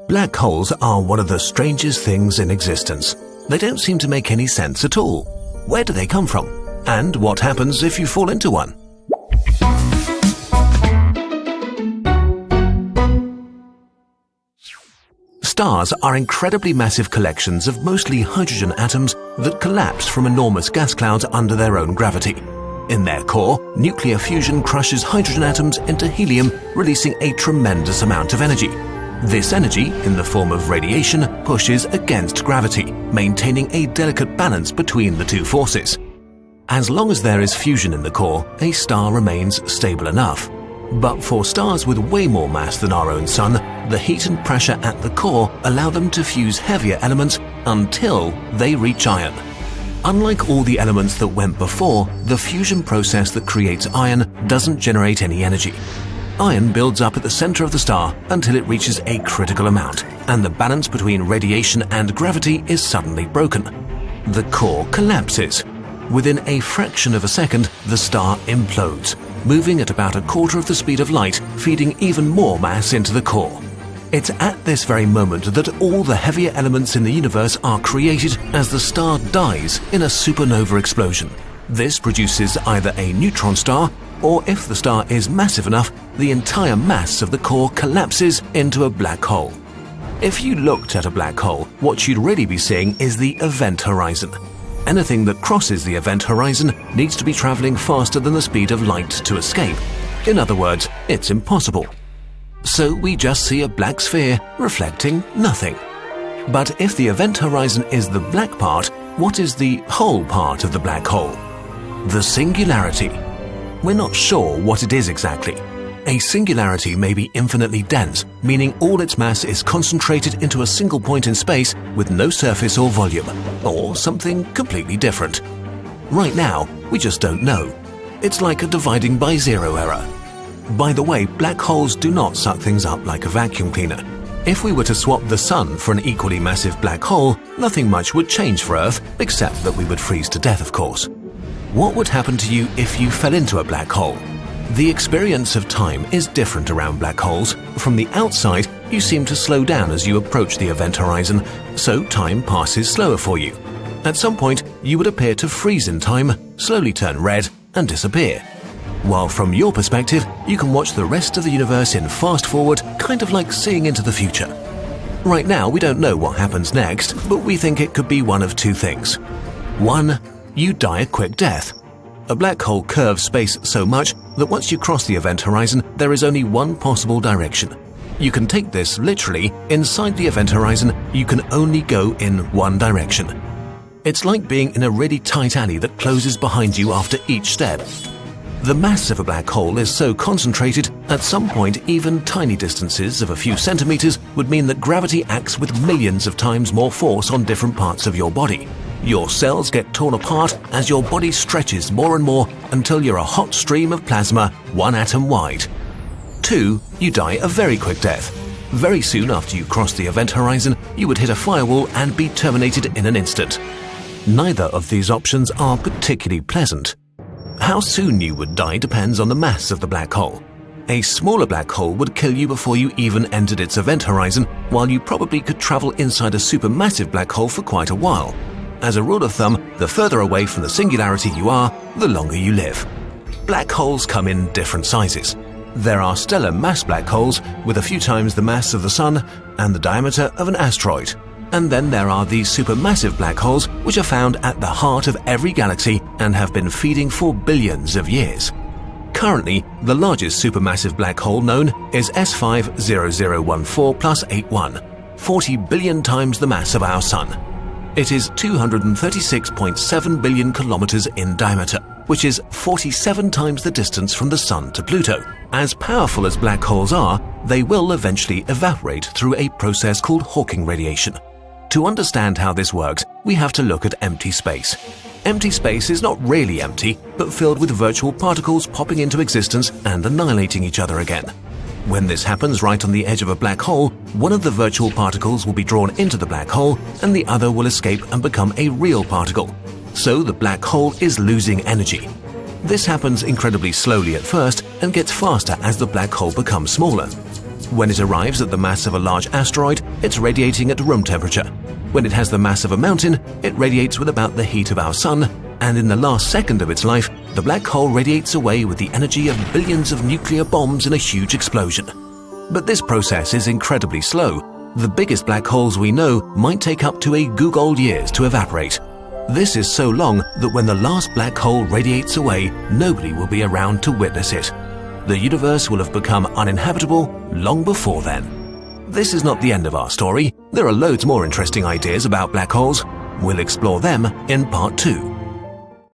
Black holes are one of the strangest things in existence. They don't seem to make any sense at all. Where do they come from? And what happens if you fall into one? Stars are incredibly massive collections of mostly hydrogen atoms that collapse from enormous gas clouds under their own gravity. In their core, nuclear fusion crushes hydrogen atoms into helium, releasing a tremendous amount of energy. This energy, in the form of radiation, pushes against gravity, maintaining a delicate balance between the two forces. As long as there is fusion in the core, a star remains stable enough. But for stars with way more mass than our own Sun, the heat and pressure at the core allow them to fuse heavier elements until they reach iron. Unlike all the elements that went before, the fusion process that creates iron doesn't generate any energy. Iron builds up at the center of the star until it reaches a critical amount, and the balance between radiation and gravity is suddenly broken. The core collapses. Within a fraction of a second, the star implodes, moving at about a quarter of the speed of light, feeding even more mass into the core. It's at this very moment that all the heavier elements in the universe are created as the star dies in a supernova explosion. This produces either a neutron star, or if the star is massive enough, the entire mass of the core collapses into a black hole. If you looked at a black hole, what you'd really be seeing is the event horizon. Anything that crosses the event horizon needs to be traveling faster than the speed of light to escape. In other words, it's impossible. So we just see a black sphere reflecting nothing. But if the event horizon is the black part, what is the whole part of the black hole? The singularity. We're not sure what it is exactly. A singularity may be infinitely dense, meaning all its mass is concentrated into a single point in space with no surface or volume, or something completely different. Right now, we just don't know. It's like a dividing by zero error. By the way, black holes do not suck things up like a vacuum cleaner. If we were to swap the Sun for an equally massive black hole, nothing much would change for Earth, except that we would freeze to death, of course. What would happen to you if you fell into a black hole? The experience of time is different around black holes. From the outside, you seem to slow down as you approach the event horizon, so time passes slower for you. At some point, you would appear to freeze in time, slowly turn red, and disappear. While from your perspective, you can watch the rest of the universe in fast forward, kind of like seeing into the future. Right now, we don't know what happens next, but we think it could be one of two things. One, you die a quick death. A black hole curves space so much that once you cross the event horizon, there is only one possible direction. You can take this literally. Inside the event horizon, you can only go in one direction. It's like being in a really tight alley that closes behind you after each step. The mass of a black hole is so concentrated, at some point even tiny distances of a few centimeters would mean that gravity acts with millions of times more force on different parts of your body. Your cells get torn apart as your body stretches more and more until you're a hot stream of plasma, one atom wide. 2. You die a very quick death. Very soon after you cross the event horizon, you would hit a firewall and be terminated in an instant. Neither of these options are particularly pleasant. How soon you would die depends on the mass of the black hole. A smaller black hole would kill you before you even entered its event horizon, while you probably could travel inside a supermassive black hole for quite a while. As a rule of thumb, the further away from the singularity you are, the longer you live. Black holes come in different sizes. There are stellar mass black holes with a few times the mass of the Sun and the diameter of an asteroid. And then there are these supermassive black holes which are found at the heart of every galaxy and have been feeding for billions of years. Currently, the largest supermassive black hole known is S50014 plus 81, 40 billion times the mass of our Sun. It is 236.7 billion kilometers in diameter, which is 47 times the distance from the Sun to Pluto. As powerful as black holes are, they will eventually evaporate through a process called Hawking radiation. To understand how this works, we have to look at empty space. Empty space is not really empty, but filled with virtual particles popping into existence and annihilating each other again. When this happens right on the edge of a black hole, one of the virtual particles will be drawn into the black hole and the other will escape and become a real particle. So the black hole is losing energy. This happens incredibly slowly at first and gets faster as the black hole becomes smaller. When it arrives at the mass of a large asteroid, it's radiating at room temperature. When it has the mass of a mountain, it radiates with about the heat of our sun, and in the last second of its life, the black hole radiates away with the energy of billions of nuclear bombs in a huge explosion. But this process is incredibly slow. The biggest black holes we know might take up to a googol years to evaporate. This is so long that when the last black hole radiates away, nobody will be around to witness it. The universe will have become uninhabitable long before then. This is not the end of our story. There are loads more interesting ideas about black holes. We'll explore them in part 2.